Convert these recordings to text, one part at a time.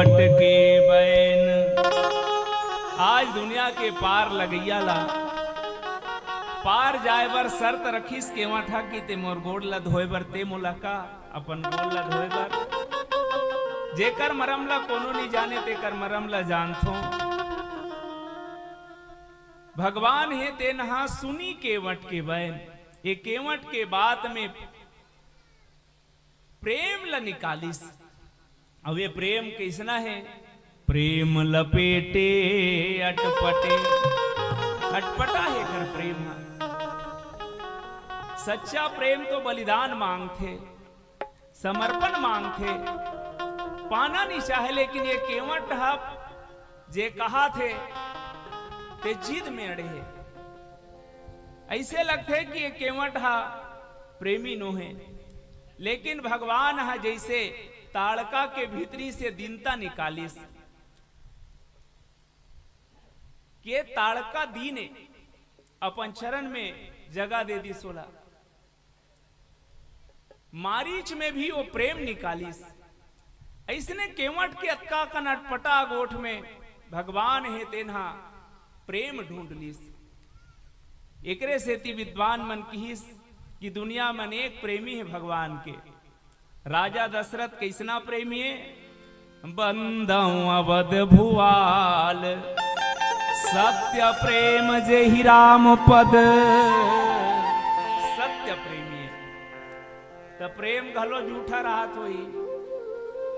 केवट के बैन। आज दुनिया के पार लगैया ला पार जाए बर शर्त रखीस केवटा की ते मोर गोड़ ला धोए बर ते मोला का अपन गोड़ ला धोए बर। जेकर मरम ला कोनो नहीं जाने तेकर मरम ला जानथो। भगवान हे ते नहा सुनी केवट के बैन। ये केवट के बात में प्रेम ला निकालिस। अब ये प्रेम कैसना है? प्रेम लपेटे अटपटे। अटपटा है कर प्रेम। सच्चा प्रेम तो बलिदान मांगते, समर्पण मांगते, पाना नहीं चाहे। लेकिन ये केवट जे कहा थे ते जिद में अड़े है। ऐसे लगते कि ये केवट प्रेमी नो है। लेकिन भगवान जैसे ताड़का के भीतरी से दीनता निकालिस के ताड़का दीने अपन चरण में जगह दे दी सोला। मारीच में भी वो प्रेम निकालिस। ऐसने केवट के अक्का का नटपटा गोठ में भगवान है तेन्हा प्रेम ढूंढ लिस। एकरे सेती विद्वान मन कहिस कि दुनिया में अनेक प्रेमी है भगवान के। राजा दशरथ कैसना प्रेमी है? बंदऊ अवध भुआल सत्य प्रेम जे ही राम पद। सत्य प्रेमी है तो प्रेम घलो झूठा रहा तो ही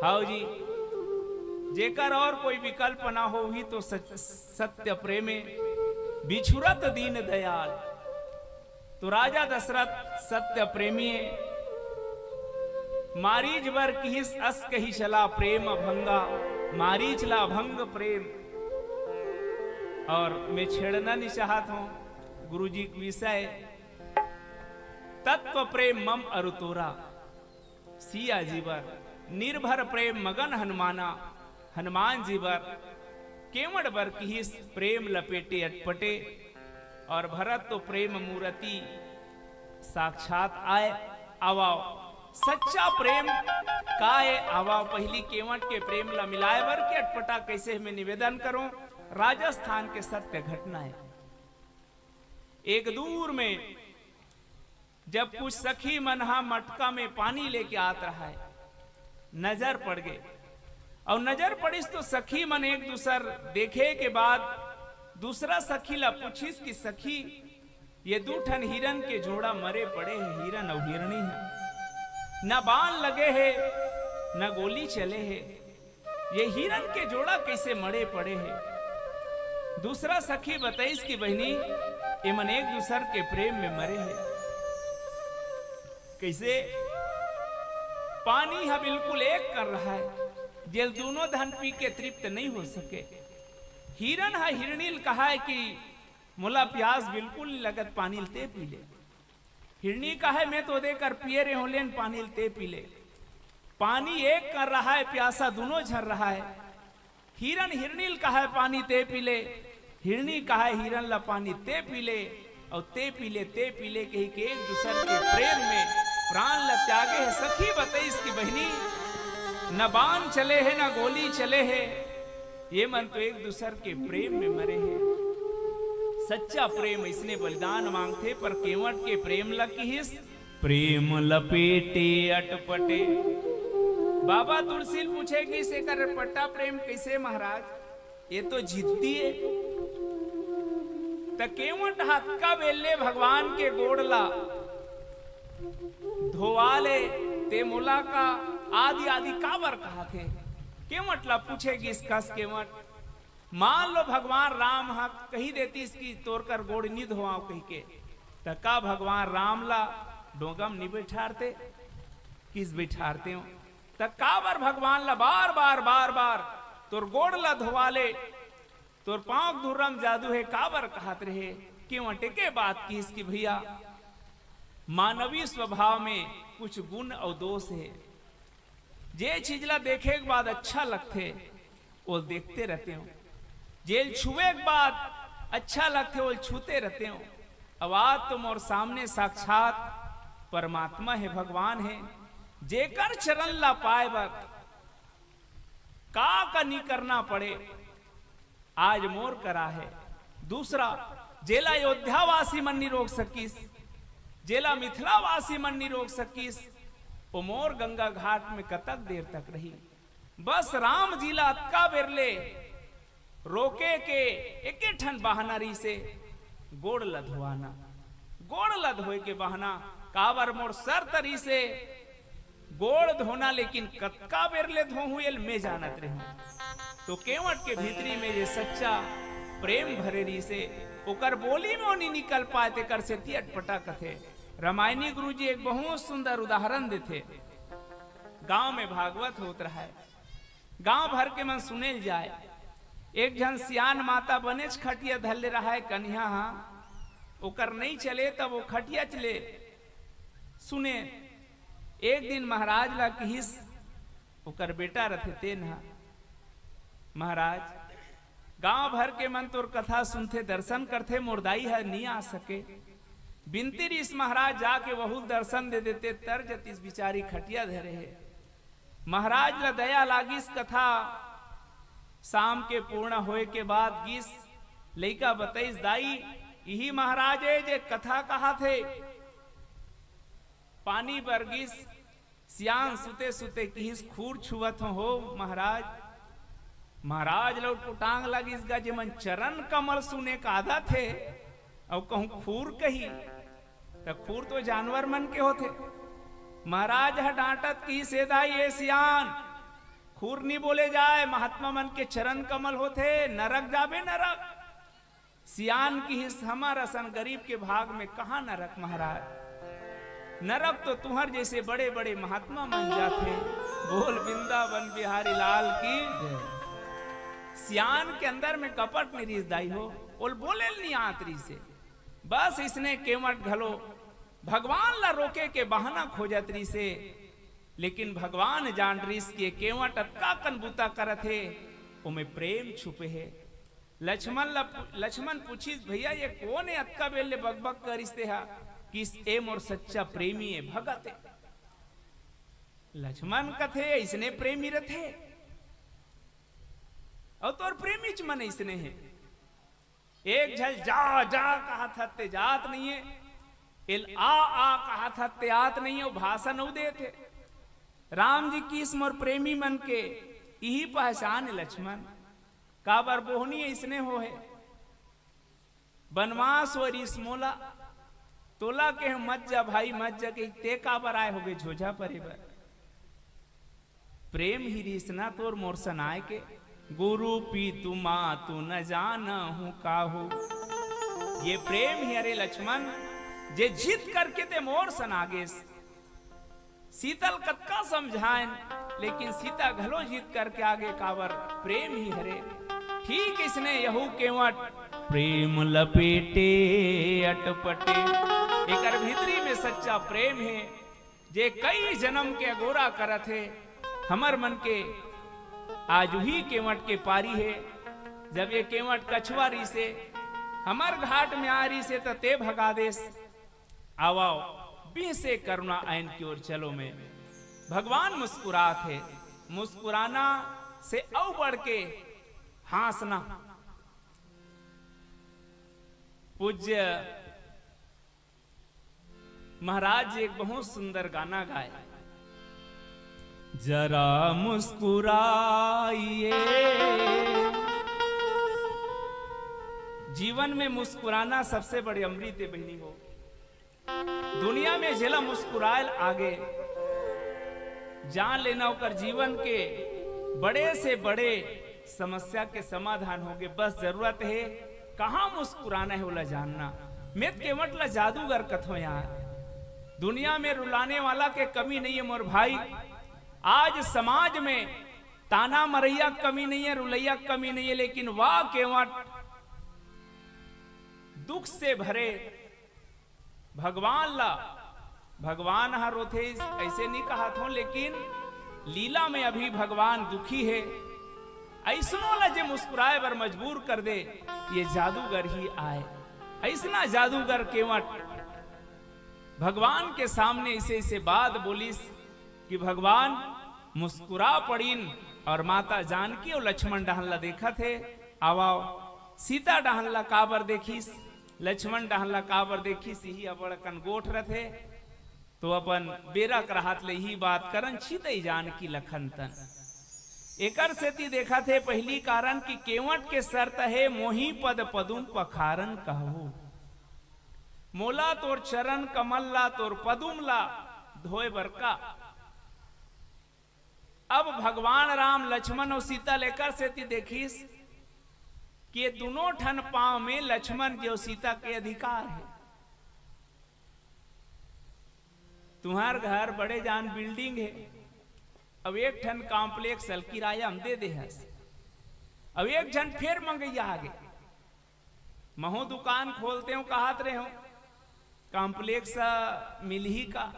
हाउ जी। जेकर और कोई विकल्प ना हो ही तो सत्य प्रेमे बिछुरत दीन दयाल। तो राजा दशरथ सत्य प्रेमी है। मारीच बर किहिस अस कही चला प्रेम भंगा। मारीच ला भंग प्रेम। और मैं छेड़ना नहीं चाहता हूं गुरुजी के विषय। तत्व प्रेम मम अरुतोरा सिया जीवर। निर्भर प्रेम मगन हनुमाना। हनुमान जीवर केवट बर किहिस प्रेम लपेटे अटपटे। और भरत तो प्रेम मूर्ति साक्षात आए आवाओ। सच्चा प्रेम काए आवाओ। पहली केवट के प्रेम ला मिलाए बर के अटपटा कैसे मैं निवेदन करूं। राजस्थान के सत्य घटना है। एक दूर में जब कुछ सखी मनहा मटका में पानी लेके आत रहा है, नजर पड़ गए। और नजर पड़िस तो सखी मन एक दूसर देखे के बाद दूसरा सखी ला पूछिस कि सखी ये दूठन हिरन के जोड़ा मरे पड़े हैं। हिरन और हिरणी है, न बाण लगे है न गोली चले है। ये हिरन के जोड़ा कैसे मरे पड़े हैं? दूसरा सखी बताइस कि बहनी ये मन एक दूसर के प्रेम में मरे हैं। कैसे? पानी बिल्कुल एक कर रहा है, जेल दोनों धन पी के तृप्त नहीं हो सके। हिरन हिरनील कहा है कि मोला प्यास बिल्कुल लगत, पानी ते पी ले। हिरनी कहा है मैं तो देकर पिए रहे हो लेन पानी ते पी ले। पानी एक कर रहा है, प्यासा दोनों झर रहा है। हिरन हिरनील कहा है पानी ते पी ले। हिरनी कहा है हिरन ला पानी ते पी ले। और ते पी ले कही के एक दूसरे के प्रेम में प्राण ला त्यागे है। सखी बताइस की बहनी न बाण चले है न गोली चले है। ये मन तो एक दूसरे के प्रेम में मरे हैं। सच्चा प्रेम इसने बलिदान मांगते पर केवट के प्रेम लकीस प्रेम लपेटे अटपटे। बाबा तुलसी पूछे कि इसे कर पट्टा प्रेम कैसे महाराज? ये तो जिद्दी है। त केवट हत्का बेले भगवान के गोड़ला धोवाले ते मुला का आदि आदि काबर कहा थे। केवट ला पूछेगी इसका केवट मान लो भगवान राम कही देती इसकी तोड़कर गोड़ निध हुआ कही के तका भगवान राम ला डोंगम नहीं बैठारते किस बैठारते हो तका बार भगवान ला बार बार तोर गोड़ ला धोवाले तोर पांव धुरम जादू है काबर कहत रहे। क्यों टेके बात की इसकी भैया मानवीय स्वभाव में कुछ गुण और दोष है। जे चीज ला देखे के बाद अच्छा लगते वो देखते रहते हो। जेल छुए के बाद अच्छा लगते वो छूते रहते हो। अब आज तुम और सामने साक्षात परमात्मा है, भगवान है। जेकर चरण ला पाए बर का नहीं करना पड़े, आज मोर करा है। दूसरा, जेला अयोध्यावासी मन नहीं रोक सकीस, जेला मिथिलावासी मन नहीं रोक सकीस, वो मोर गंगा घाट में कतक देर तक रही। बस राम जी ला अतका बेरले रोके के एके ठन बहाना रही से गोड़ लधवाना, गोड़ लध होए के बहाना काबर मोर सर तरी से गोड़ धोना, लेकिन कतका बेरले धोहू एल में जानत रहूं। तो केवट के भीतरी में ये सच्चा प्रेम भरे रही से ओकर बोली में नहीं निकल पाए ते कर से अटपटा कथे। रामायणी गुरु जी एक बहुत सुंदर उदाहरण देते। गांव में भागवत होत रहा है, गांव भर के मन सुनेल जाए। एक जन सियान माता बनेच खटिया धले रहा है कन्या, ओकर नहीं चले तब वो खटिया चले सुने। एक दिन महाराज ला कहिस ओकर बेटा रथे तेन हा, महाराज गांव भर के मन तोर कथा सुनते दर्शन करते, मोरदाई है नहीं आ सके। बिनती रिस महाराज जाके बहुत दर्शन दे देते, तर जतिस बिचारी खटिया धरे है। महाराज ला दया लागिस, कथा शाम के पूर्ण होए के बाद गिस लइका बताइस, दाई यही महाराज है जे कथा कहा थे। पानी बरगिस सियान सुते सुते किस खूर छुवत हो महाराज। महाराज लोग पुटांग लगिस गा जे मन चरण कमल सुने का आदत थे, और कहूं खूर कही तो खूर तो जानवर मन के होते। महाराज है डांटत की सेदाई ये सियान खूर नहीं बोले जाए, महात्मा मन के चरण कमल होते, नरक जाबे नरक। सियान की हिस हमारा सन गरीब के भाग में कहा नरक महाराज, नरक तो तुम्हार जैसे बड़े बड़े महात्मा मन जाते। बोल वृंदावन बिहारी लाल की। सियान के अंदर में कपट निरीस दाई हो, बोल बोले नहीं आतरी से। बस इसने केवट घलो भगवान ला रोके के बहाना खोजतरी से, लेकिन भगवान जान रिस के केवट अतका कनबूता करत है, उमे प्रेम छुपे है। लक्ष्मण पूछिस भैया ये कौन है अतका बेले बकबक करिस्ते हा, किस एम और सच्चा प्रेमी है भगत है। लक्ष्मण कथे इसने प्रेमी रथे, और तोर प्रेमी च मन इसने है। एक झल जा जा कहा था ते जात नहीं है, एल आ कहा था ते आत नहीं है, वो भाषण नहीं देते। राम जी की इस मोर प्रेमी मन के यही पहचान है लक्ष्मण, काबर बोहनी इसने हो है। बनवास और इस मोला तोला के मत जा भाई मत जा के ते काबर आए होगे झोझा परिवर। प्रेम ही रिसना तोर मोर सनाए के, गुरु पी तू माँ तू न जाना हूं काहू। ये प्रेम ही अरे लक्ष्मण जे जिद करके ते मोर सनागेस। सीतल कत्का समझाएं, लेकिन सीता घलो जीत करके आगे कावर प्रेम ही हरे। ठीक इसने यहू केवट प्रेम लपेटे अटपटे। एक भीतरी में सच्चा प्रेम है, जे कई जन्म के अगोरा करत है। हमर मन के आज ही केवट के पारी है। जब ये केवट कछुआरी से हमर घाट में आ रही से ते भगा देस। आवाओ बी से करुणा आयन की ओर चलो में। भगवान मुस्कुरात है, मुस्कुराना से औ बढ़ के हंसना। पूज्य महाराज एक बहुत सुंदर गाना गाए, जरा मुस्कुराइए। जीवन में मुस्कुराना सबसे बड़ी अमृत है बहनी हो। दुनिया में जेला मुस्कुरायल आगे जान लेना होकर जीवन के बड़े से बड़े समस्या के समाधान होगे। बस जरूरत है कहां मुस्कुराना है बोला जानना। मैं केवट ला जादूगर कथो यार, दुनिया में रुलाने वाला के कमी नहीं है मोर भाई। आज समाज में ताना मरैया कमी नहीं है, रुलैया कमी नहीं है, लेकिन वाह केवट दुख से भरे भगवान ला। भगवान हर रोथे ऐसे नहीं कहा था, लेकिन लीला में अभी भगवान दुखी है। ऐसनो ला जे मुस्कुराए बर मजबूर कर दे, ये जादूगर ही आए। ऐसना जादूगर केवट भगवान के सामने इसे बात बोलिस कि भगवान मुस्कुरा पड़ीन और माता जानकी और लक्ष्मण डहनला देखा थे। आवाओ सीता डहनला काबर देखीस, लक्ष्मण डहनला काबर देखीस, यही अबड़कन गोठ रथे। तो अपन बेरा कराहत ले ही बात करन छितई जानकी लखन तन। एकर सेती देखा थे पहली कारण कि केवट के शर्त है मोही पद पदुम पखारन कहू, मोला तोर चरण कमलला तोर पदुमला धोए बरका। अब भगवान राम लक्ष्मण और सीता लेकर सेती देखीस कि ये दोनों ठन पांव में लक्ष्मण जो सीता के अधिकार है। तुम्हार घर बड़े जान बिल्डिंग है, अब एक ठन कॉम्प्लेक्स हल किराया हम दे दे हस, अब एक जन फिर मंगैया आगे महू दुकान खोलते हो कहत रहे हो कॉम्प्लेक्स मिल ही का।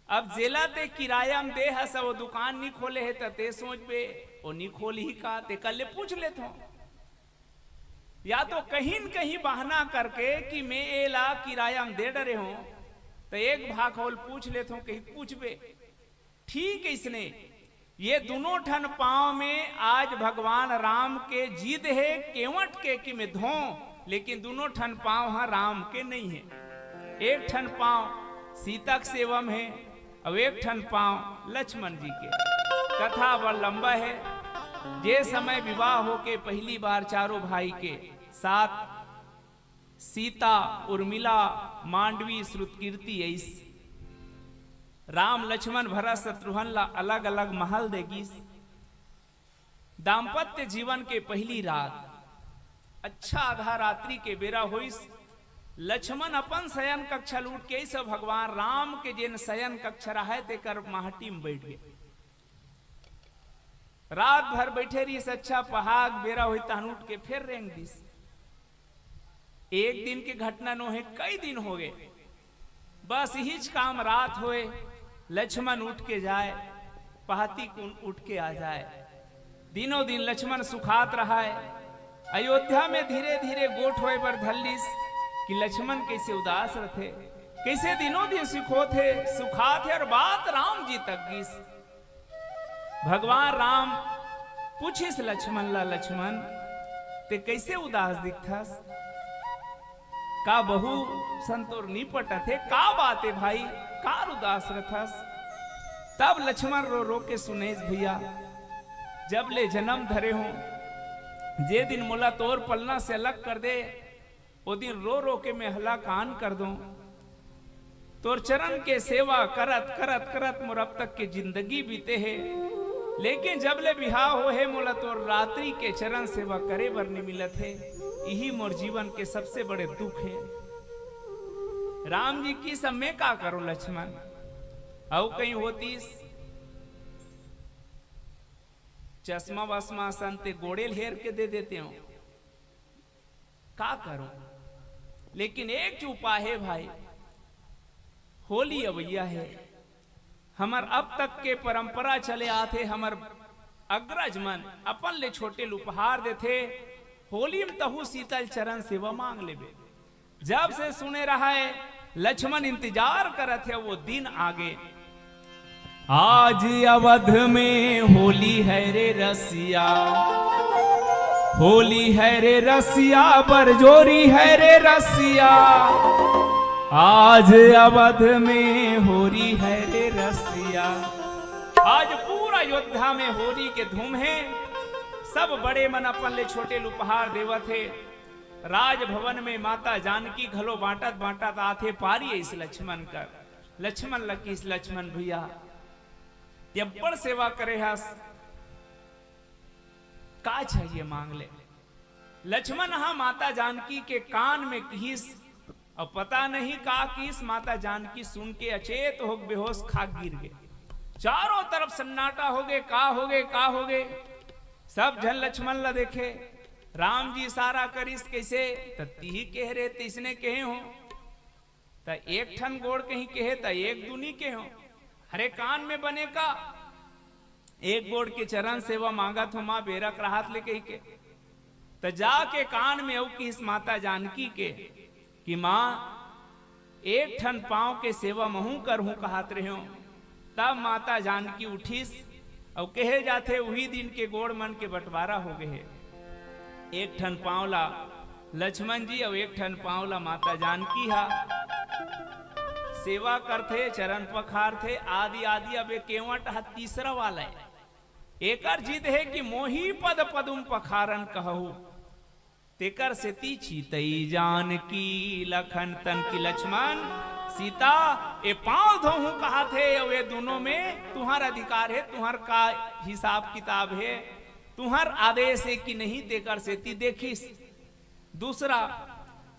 अब जेला ते किराया में दे हस वो दुकान नहीं खोले है तो ते सोच बे वो नहीं खोल ही का, ते कल ले पूछ लेते हो। या तो कहीं न कहीं बहाना करके कि मैं ए ला किराया में दे डरे हूं तो एक भाग होल पूछ लेते हो, कहीं पूछ बे ठीक है। इसने ये दोनों ठन पांव में आज भगवान राम के जीद है केवट के कि मैं धो, लेकिन दोनों ठन पांव हाँ राम के नहीं है। एक ठन पांव सीता के सेवम है और एक ठन पांव लक्ष्मण जी के। कथा बड़ लंबा है। जे समय विवाह होके पहली बार चारों भाई के साथ सीता उर्मिला मांडवी श्रुतकीर्ति ऐस राम लक्ष्मण भरत शत्रुघ्न ला अलग अलग महल देगी। दाम्पत्य जीवन के पहली रात अच्छा आधा रात्रि के बेरा होइस। लक्ष्मण अपन शयन कक्षा लूट के सब भगवान राम के जिन शयन कक्षा रहे तेकर माहटी में बैठ गए। रात भर बैठे रही अच्छा पहाग बेरा हुई तहन उठ के फिर रेंग दिस। एक दिन की घटना नो है, कई दिन हो गए बस यही काम रात होए लक्ष्मण उठ के जाए पहाती कुन उठ के आ जाए। दिनों दिन लक्ष्मण सुखात रहा है। अयोध्या में धीरे धीरे गोठ होए पर धल्लिस कि लक्ष्मण कैसे उदास रथे, कैसे दिनों दिन सुखो थे सुखा थे और बात राम जी तक गिस। भगवान राम पूछिस लक्ष्मण ला, लक्ष्मण ते कैसे उदास दिखथस, का बहु संतोर निपट थे, का बात है भाई कार उदास रथस। तब लक्ष्मण रो रो के सुनेश भैया जब ले जन्म धरे हो जे दिन मोला तोर पलना से अलग कर दे वो दिन रो रो के मैं हला कान कर दूं। तोर चरण के सेवा करत करत करत मोर अब तक के जिंदगी बीते है, लेकिन जब ले बिहार हो है मोला तोर रात्रि के चरण सेवा करे बर नहीं मिलत है। यही मोर जीवन के सबसे बड़े दुख है। राम जी की सब में का करो लक्ष्मण, औ कहीं होतीस चश्मा वस्मा संते गोड़े हेर के दे देते हो, का करो। लेकिन एक उपाय है भाई, होली अवैया है, हमार अब तक के परंपरा चले आते, हमार अग्रज मन अपन ले छोटे उपहार देते। होली में तहु शीतल चरण सेवा मांग लेबे। जब से सुने रहा है लक्ष्मण इंतजार करत है वो दिन आगे। आज अवध में होली है रे रसिया, होली है रे रसिया, बरजोरी है रे रसिया। आज अवध में होली है रे रसिया। आज पूरा अयोध्या में होली के धूम है। सब बड़े मन अपन ले छोटे उपहार देवत है। राजभवन में माता जानकी घलो बांटत बांटत आथे पारी इस लक्ष्मण कर। लक्ष्मण लकीस लक्ष्मण भैया बड़ सेवा करे हस, का चाहिए मांग ले। लक्ष्मण हा माता जानकी के कान में किस और पता नहीं का किस माता जानकी सुन के अचेत हो बेहोश खा गिर गए। चारों तरफ सन्नाटा हो गए, का हो गए का हो गए। सब जन लक्ष्मण ला देखे। राम जी सारा करिस कैसे ती कह रहे तीसने कहे हो त एक ठन गोड़ कहीं कहे त एक दुनी के हो। हरे कान में बने का एक गोड़ के चरण सेवा मांगा तो माँ बेरक राहत ले कही के त जाके कान में औ की इस माता जानकी के कि माँ एक ठन पांव के सेवा महू करहूं कहत रहे हो। तब माता जानकी उठीस और कहे जाते वही दिन के गोड़ मन के बंटवारा हो गए। एक ठन पावला लक्ष्मण जी और एक ठन पावला माता जानकी हा सेवा करते, चरण पखार थे आदि आदि। अब एक केवट हा तीसरा वाला है। एकर जिद है कि मोही पद पदुम पखारन कहू, तेकर से ती चीतई जानकी लखन तन की। लक्ष्मण सीता ए पांव धोहू कहा थे, और ये दोनों में तुम्हारा अधिकार है, तुम्हार का हिसाब किताब है, तुम्हार आदेश है कि नहीं। तेकर से ती देखिस। दूसरा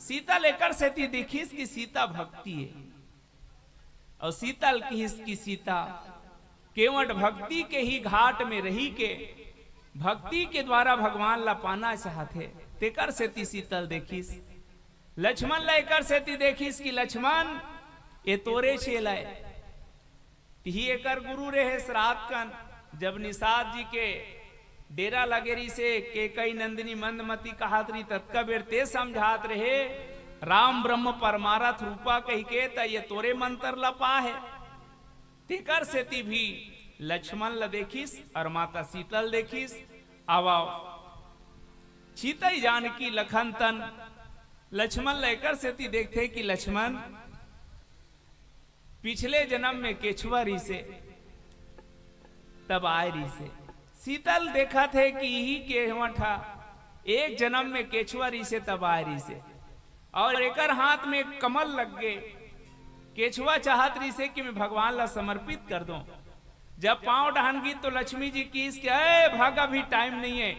सीता लेकर से ती देखिस कि सीता भक्ति है, और सीतल की सीता केवट भक्ति के ही घाट में रही के भक्ति के द्वारा भगवान ला पाना चाहते। तेकर से ती सीतल देखिस। लक्ष्मण लेकर से ती देखिस कि लक्ष्मण ये तोरे चेला ही एकर गुरु रहे श्राद्ध कन। जब निषाद जी के डेरा लगेरी से के कई नंदिनी मंदमती कहात रही, तत्का बेर ते समझात रहे राम ब्रह्म परमारथ रूपा कही के त ये तोरे मंत्र लपा है। तेकर से ती भी लक्ष्मण ल देखिस और माता सीतल देखिस। आवा चीतई जानकी लखन तन। लक्ष्मण लेकर से ती देखते कि लक्ष्मण पिछले जन्म में केछुआ री से तब आए री से। सीतल देखा थे कि यही केवटा एक जन्म में केछुआ री से तब आए री से, और एकर हाथ में कमल लग गए। केछुआ चाहत रही से कि मैं भगवान ला समर्पित कर दूं। जब पांव ढानगी तो लक्ष्मी जी की इसके भाग अभी टाइम नहीं है,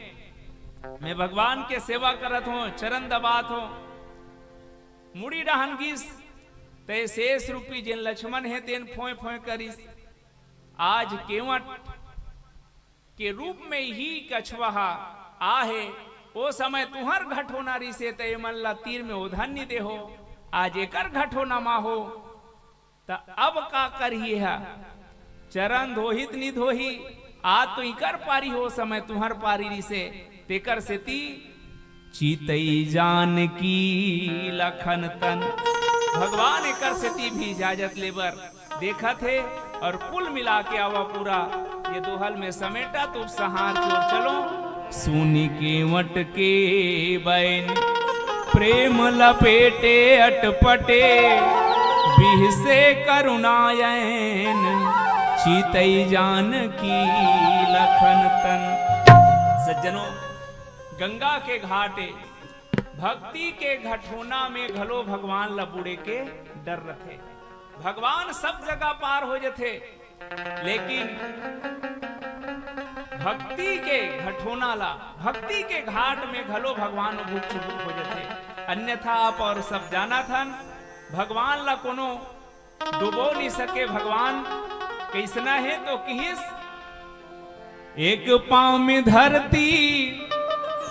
मैं भगवान के सेवा करत हूं, चरण दबात हूं। मुड़ी डहनगीस ते शेष रूपी जिन लक्ष्मण है तेन फोय फोय करिस। आज केवट के रूप में ही कछुआ आहे। ओ समय तुहर घटोनारी से तय मन ला तीर में उधन्य दे हो, आज एकर घटोना मा हो त अब का करिए है। चरण धोहित नि धोही, आज तो इकर पारी हो समय तुहर पारी से। तेकर से ती चीतई जानकी लखन तन। भगवान एकर से ती भी इजाजत लेबर देखा थे, और कुल मिला के आवा पूरा ये दोहल में समेटा तो सहार चोर चलो। सुनी केवट के बैन प्रेम लपेटे अटपटे, बिहसे करुणायन चीतई जानकी लखन तन। सज्जनों, गंगा के घाटे भक्ति के घटोना में घलो भगवान लबुड़े के डर रखे। भगवान सब जगह पार हो जाते, लेकिन भक्ति के घटोना ला भक्ति के घाट में घलो भगवान भूख चुबुक हो जाते। अन्यथा आप और सब जाना थन भगवान ला कोनो डुबो नहीं सके। भगवान कैसना है तो किस एक पांव में धरती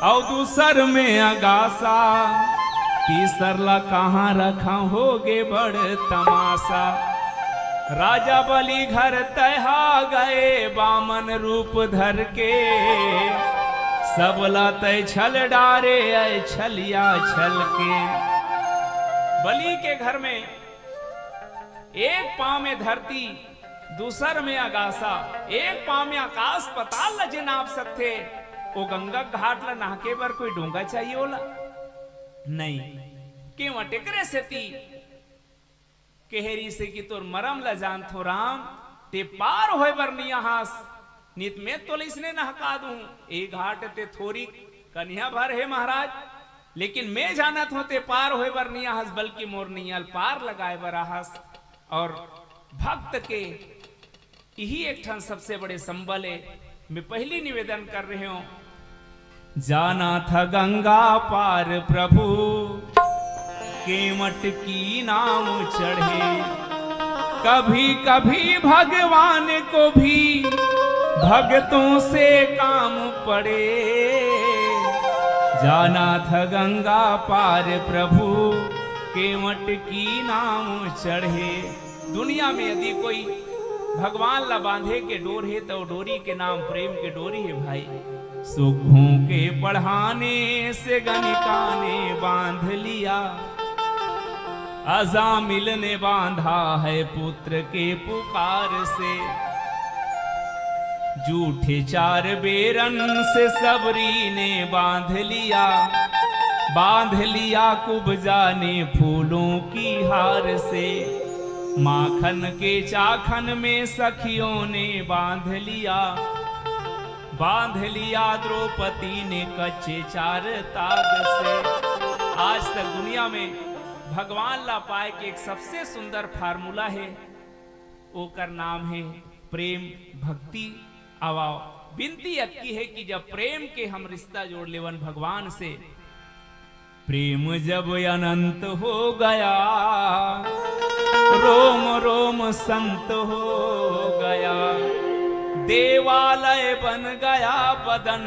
और दूसर में आगासा, तीसर ला कहाँ रखा होगे बड़ तमाशा। राजा बलि घर तहा गए बामन रूप धर के, सबला तय छल डारे आए छलिया छल के। बलि के घर में एक पांव में धरती दूसर में आगासा, एक पांव में आकाश पताल ल जे नाप सकते। वो गंगा घाट ला नहाके पर कोई डोंगा चाहिए होला नहीं। क्यों टेकरे से ती केहरी से कि तोर मरम ला जान थो राम, ते पार होय बर निया हास नित में तो इसने नहका दूं। ए घाट ते थोड़ी कन्या भर है महाराज, लेकिन मैं जानत हूं ते पार होय बर निया हास, बल्कि मोर नियल पार लगाए बर हास। और भक्त के यही एक ठन सबसे बड़े संबल है। मैं पहली निवेदन कर रहे हूं, जाना था गंगा पार प्रभु केवट की नाव चढ़े, कभी कभी भगवान को भी भक्तों से काम पड़े। जाना था गंगा पार प्रभु केवट की नाव चढ़े। दुनिया में यदि कोई भगवान ला बांधे के डोर है तो डोरी के नाम प्रेम के डोरी है भाई। सुखों के बढ़ाने से गणिका ने बांध लिया, अजामिल ने बांधा है पुत्र के पुकार से। जूठे चार बेरन से सबरी ने बांध लिया कुब्जा ने फूलों की हार से। माखन के चाखन में सखियों ने बांध लिया द्रौपदी ने कच्चे चार ताग से। आज तक दुनिया में भगवान ला पाए के एक सबसे सुंदर फार्मूला है, ओकर नाम है प्रेम भक्ति अवाव। विनती अक्की है कि जब प्रेम के हम रिश्ता जोड़ लेवन भगवान से, प्रेम जब अनंत हो गया, रोम रोम संत हो गया, देवालय बन गया बदन,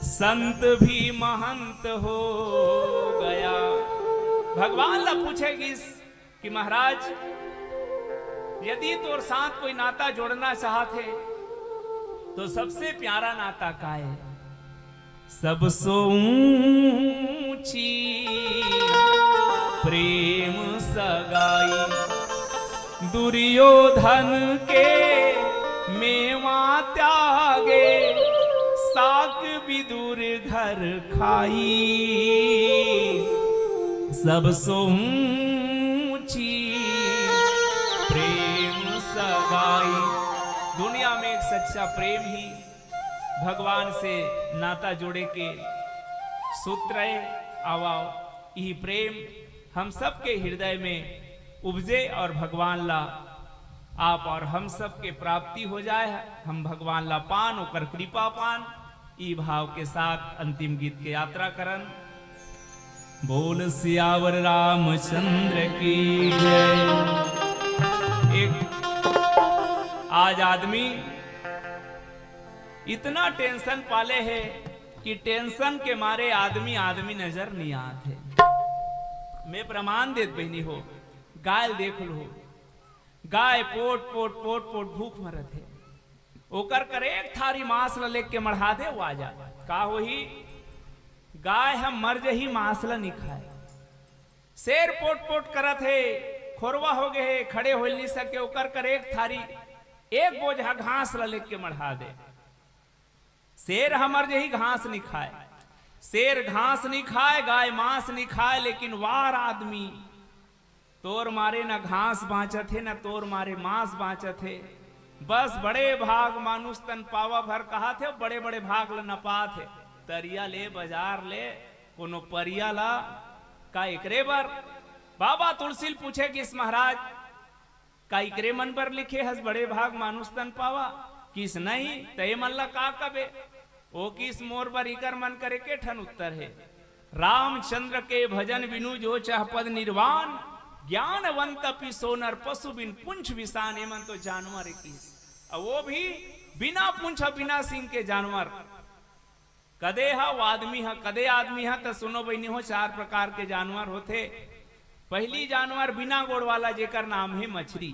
संत भी महंत हो गया। भगवान ला पूछेगी कि महाराज यदि तोर साथ कोई नाता जोड़ना चाहते तो सबसे प्यारा नाता का है? सबसे ऊंची प्रेम सगाई, दुर्योधन के मेवा त्यागे, साक विदुर घर खाई। सबसे ऊंची प्रेम सगाई। दुनिया में एक सच्चा प्रेम ही भगवान से नाता जोड़े के सूत्र है। आवाओ यही प्रेम हम सब के हृदय में उपजे और भगवान ला आप और हम सब के प्राप्ति हो जाए। हम भगवान ला पान ओकर कृपा पान, ई भाव के साथ अंतिम गीत के यात्रा करन। बोल सियावर रामचंद्र की जय। एक आज आदमी इतना टेंशन पाले है कि टेंशन के मारे आदमी नजर नहीं आते। मैं प्रमाण देत बहनी हो, गाय देख लो, गाय पोट पोट पोट पोट भूख मरत है, ओकर कर एक थारी मांस ला लेके मढ़ा दे वो आ जा। का होही? गाय हम मर जही मांस ला नहीं खाए। शेर पोट पोट करत है, खोरवा हो गए है, खड़े हो नहीं सके, ओकर कर एक थारी एक बोझा घास ला लेके मढ़ा दे। शेर हमर जही घास नहीं खाए, शेर घास नहीं खाए, गाय मांस नहीं खाए, लेकिन वार आदमी तोर मारे न घास बाँचत है न तोर मारे मांस बाँचत है। बस बड़े भाग मानुष तन पावा भर कहा थे, बड़े बड़े भाग ल न पात है। तरिया ले बाजार ले कोनो परिया ला का एकरे बर। बाबा तुलसी पूछे कि इस महाराज का इकरे मन पर लिखे हस बड़े भाग मानुष तन पावा, किस नहीं तय मन ला का कबे ओ किस मोर पर इकर मन करे के ठन उत्तर है। रामचंद्र के भजन बिनु जो चाहपद निर्वाण, ज्ञानवंत पी सोनर पशु बिन पुंछ विसान। एमन तो जानवर की, और वो भी बिना पुंछ बिना सिंह के जानवर। कदे हा वो आदमी हा, कदे आदमी हा तो सुनो बहनी हो, चार प्रकार के जानवर होते। पहली जानवर बिना गोड़ वाला जेकर नाम है मछली।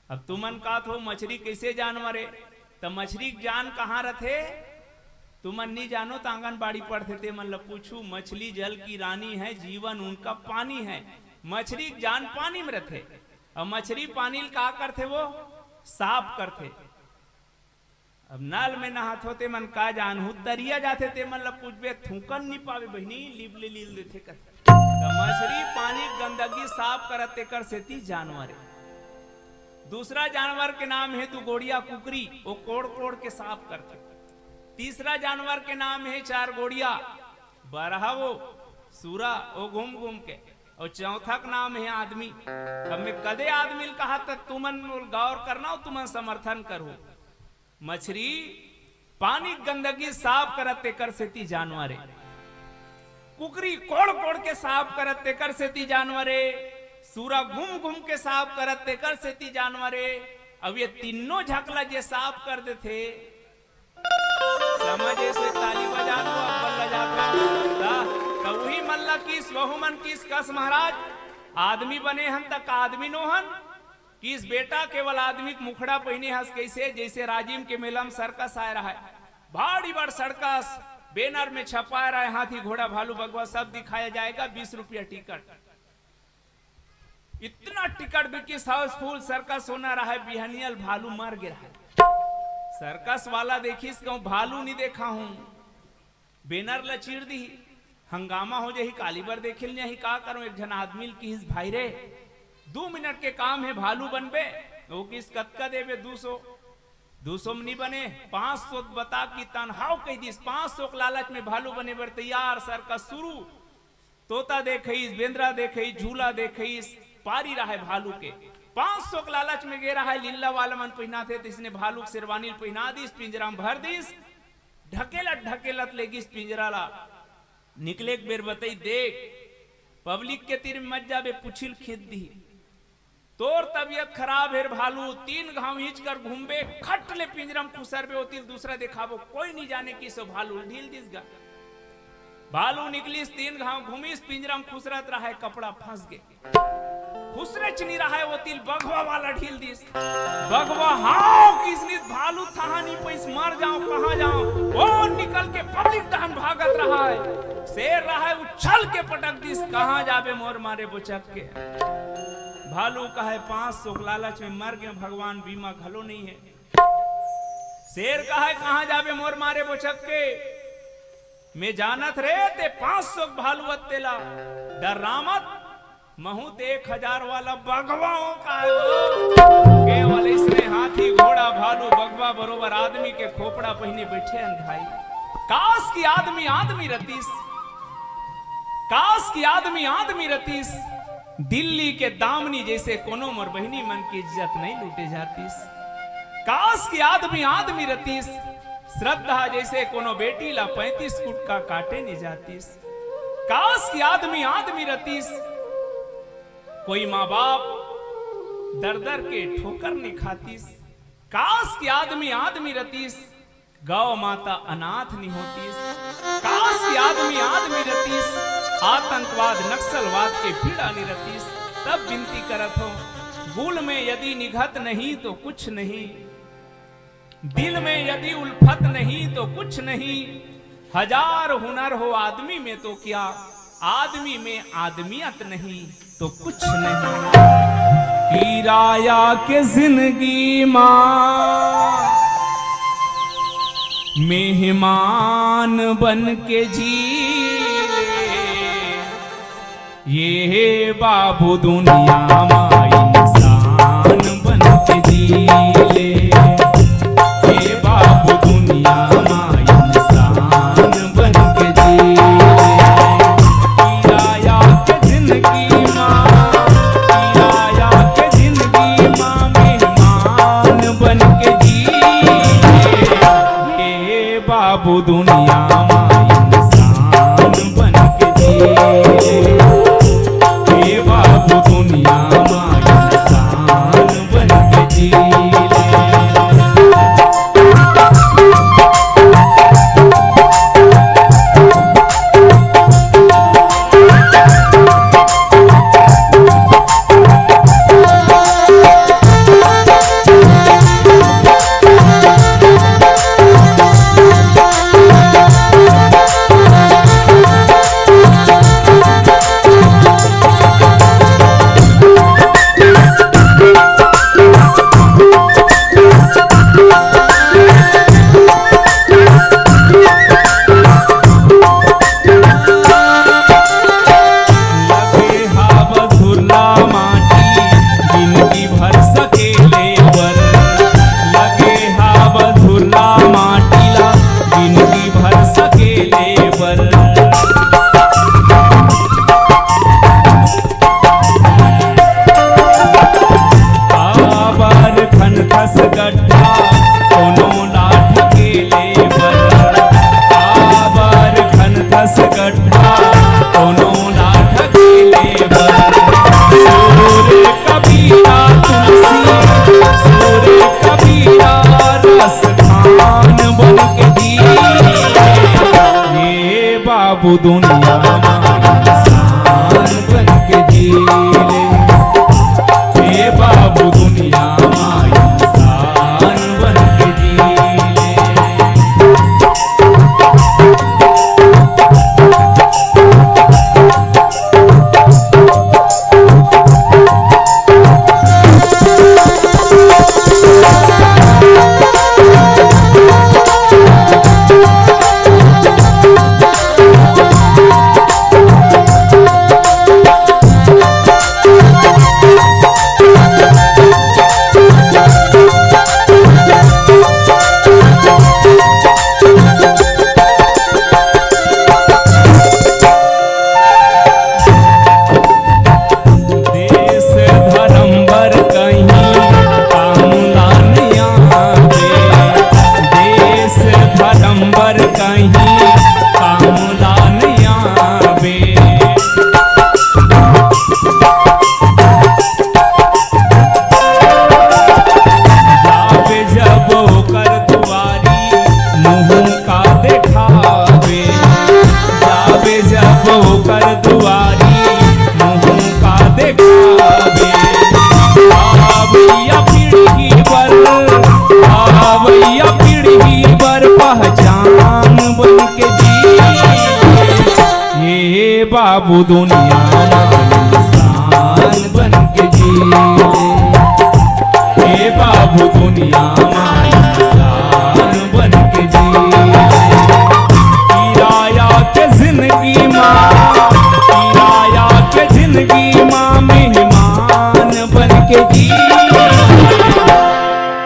अब तुमन का थो मछली कैसे जानवर है? तो मछली जान कहाँ रथे तुमन नहीं जानो तो आंगनबाड़ी पढ़ते थे मन ल पूछू। मछली जल की रानी है, जीवन उनका पानी है। मछली जान पानी में रथे, और मछली पानी का करते वो साफ करते। अब नल में नहात होते मन का जानू, तरिया जाते ते मन ल पूछबे थूकन नहीं पावे बहनी, लिबले लील देते कर। तो मछली पानी गंदगी साफ करत कर सेती जानवर है। दूसरा जानवर के नाम है तू गोड़िया कुकरी, वो कोड़ कोड़ के साफ करते। तीसरा जानवर के नाम है चार गोड़िया बरहा, वो सूरा, वो घूम घूम के। और चौथा का नाम है आदमी। अब मैं कदे आदमी कहा तो तुमन गौर करना, तुमन समर्थन करो। मछली पानी गंदगी साफ करते कर सेती जानवर है। कुकरी कोड़ कोड़ के साफ करते कर सेती जानवर है। सूरा घूम घूम के साफ करते कर सेती जानवर है। अब ये तीनों झकला जे साफ कर देते, समझे से ताली बजानो अब्बल जाता तो वही मल्ला किस वहु मन किस कस महाराज। आदमी बने हन तक आदमी नोहन किस बेटा केवल आदमी मुखड़ा पहने हंस कैसे जैसे राजीव के मेला में सर्कस आया रहा है। भारी बड़ सर्कस बैनर में छपाया रहा है, हाथी घोड़ा भालू बगवा सब दिखाया जाएगा, 20 रुपया टिकट। इतना टिकट बिकी हाउसफुल सर्कस होना रहा है, बिहनियल भालू मर गिरा है। सर्कस वाला देखिस कहूं भालू नहीं देखा हूं, बेनर लचीर दी, हंगामा हो जाही कालीबर देखे नहीं का करो, एक जन आदमी की भाई रे 2 मिनट के काम है भालू बनबे, वो किस कतका देवे 200 में नहीं बने, 500 बता की तनहाव कह दिस, 500 के लालच में भालू बने बर तैयार, सर्कस शुरू, तोता देखईस, बेंद्रा देखईस, झूला देखईस, पारी रहा है भालू के, 500 के लालच में गे रहा है, लीला वाला मन पहना थे, इसने भालू शेरवानी पहना दीस, पिंजरा में भर दीस, ढकेलत लेगिस पिंजरा ला, निकले एक बेर बताई देख, पब्लिक के तीर में मत जाबे, पुछिल खेत दी, तोर तबियत खराब है भालू, 3 घाव हिंच कर घूमबे, खट ले पिंजरा में खुसरबे होती, दूसरा दिखाबो, कोई नहीं जाने की सो भालू ढील दिस गा, भालू निकलिस 3 घाव घूमिस, पिंजरा में खुसरत रहा है, कपड़ा फंस गए, खुसरे नहीं रहा है वो तिल, बघवा वाला ढील दिस, बघवा हां किसने भालू था नहीं पैस, मर जाओ कहां जाओ, वो निकल के पब्लिक दहन भागत रहा है, शेर रहा है उछल के पटक दिस, कहां जाबे मोर मारे बुचक के, भालू का है 500 लालच में मर गए, भगवान बीमा घलो नहीं है, शेर का है कहां जाबे मोर मारे बुचक के, मैं जानत रे ते 500 भालू अत्तेला, डरामत महू 1000 वाला बगवाओं का है केवल इसने हाथी घोड़ा भालू बगवा बरोबर आदमी के खोपड़ा पहने बैठे हैं भाई, काश की आदमी रतीस, काश की आदमी रतीस, दिल्ली के दामनी जैसे कोनो मोर बहनी मन की इज्जत नहीं लूटे जातीस, काश की आदमी रतीस, श्रद्धा जैसे कोनो बेटी ला 35 फुट का काटे नहीं जातीस, काश की आदमी रतीस, कोई माँ बाप दर के ठोकर नहीं खातीस, काश की आदमी रतीस, गौ माता अनाथ नहीं होतीस, काश की आदमी रतीस, आतंकवाद नक्सलवाद के पीड़ा नहीं रतीस, तब विनती करत हो, गुल में यदि निघत नहीं तो कुछ नहीं, दिल में यदि उल्फत नहीं तो कुछ नहीं, 1000 हुनर हो आदमी में तो क्या, आदमी में आदमियत नहीं तो कुछ नहीं, किराया के जिंदगी मां मेहमान बन के जी ले, ये बाबू दुनिया मां इंसान बन के जी ले, ये बाबू दुनिया मां इंसान बन के जी ले, किराया के जिंदगी मां, किराया के जिंदगी मां मेहमान बन के जी ले, ये बाबू दुनिया मां इंसान बन के जी ले, ये बाबू दुनिया मां इंसान बन के जी ले। बाबू दुनिया इंसान बन के जी ले, हे बाबू दुनिया इंसान बन के जी ले। बाबू दुनिया इंसान बन के जी ले, हे बाबू दुनिया